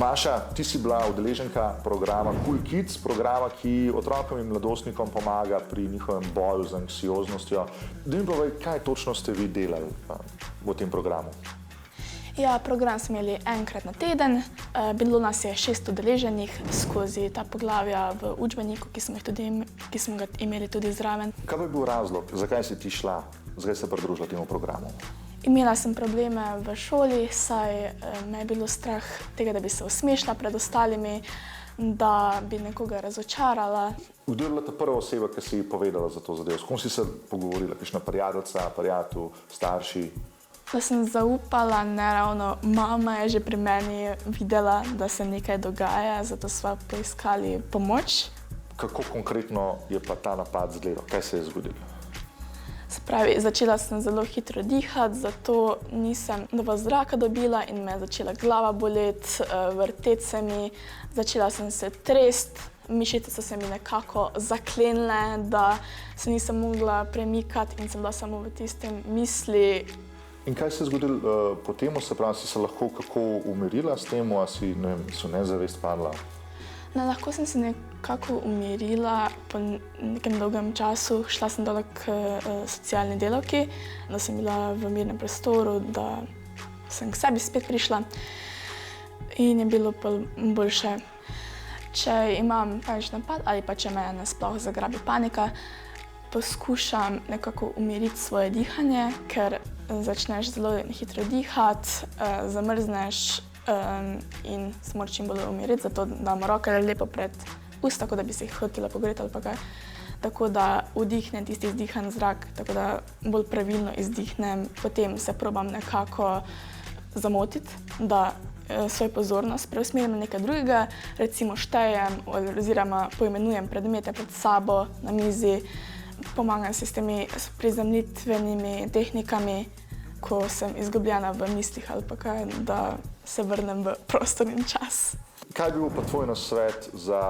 Maša, ti si bila udeleženka programa Cool Kids, programa, ki otrokom in mladostnikom pomaga pri njihovem boju z anksioznostjo. Da mi povej, kaj točno ste vi delali v tem programu? Ja, program smo imeli enkrat na teden. Bilo nas je 6 udeleženih skozi ta poglavja v učbeniku, ki smo ga imeli tudi zraven. Kaj bi bil razlog, zakaj si ti šla, zakaj se pridružila temu programu? Imela sem probleme v šoli, saj me je bilo strah tega, da bi se osmešila pred ostalimi, da bi nekoga razočarala. Kdo je bila ta prva oseba, ki si ji povedala za to zadevo? S kom si se pogovorila? Kakšna prijateljica, prijatelj, starši? Da sem zaupala, ne ravno mama je že pri meni videla, da se nekaj dogaja, zato sva poiskali pomoč. Kako konkretno je pa ta napad izgledal? Kaj se je zgodilo? Se pravi, začela sem zelo hitro dihati, zato nisem dovolj zraka dobila in me je začela glava boleti, vrteti se mi, začela sem se tresti, mišice so se mi nekako zaklenile, da se nisem mogla premikati in sem bila samo v tistem misli. In kaj se je zgodilo po temu? Se pravi, si se lahko kako umirila s tem, a si nezavest padla? Lahko sem se nekako umirila po nekem dolgem času. Šla sem dole k socialni delavki, da sem bila v mirnem prostoru, da sem k sebi spet prišla in je bilo boljše. Če imam panični napad ali pa če me nasploh zagrabi panika, poskušam nekako umiriti svoje dihanje, ker začneš zelo hitro dihati, zamrzneš in se moraš čim bolj umiriti, zato dam roke lepo pred usta, tako da bi se jih hotela pogreti ali pa kaj. Tako da vdihnem tisti izdihan zrak, tako da bolj pravilno izdihnem, potem se probam nekako zamotiti, da svojo pozornost preusmerim na nekaj drugega, recimo štejem oziroma poimenujem predmete pred sabo na mizi, pomagam si s temi prizemljitvenimi tehnikami, ko sem izgubljena v mislih ali pa kaj, da se vrnem v prostor in čas. Kaj bi bil pa tvoj nasvet za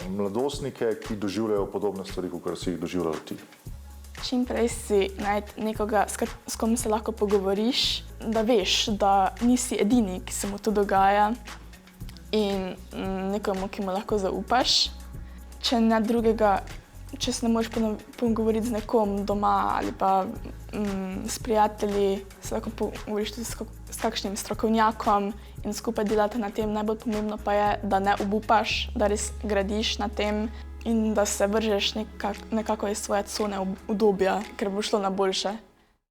mladostnike, ki doživljajo podobne stvari, kot si jih doživljala ti? Čim prej si najti nekoga, s kom se lahko pogovoriš, da veš, da nisi edini, ki se mu to dogaja in nekomu, ki mu lahko zaupaš. Če ne drugega, če se ne moreš pogovoriti z nekom doma ali pa s prijatelji, se lahko pogovoriš tudi s kakšnim strokovnjakom in skupaj delate na tem. Najbolj pomembno pa je, da ne obupaš, da res gradiš na tem in da se vržeš nekako iz svoje cone udobja, ker bo šlo na boljše.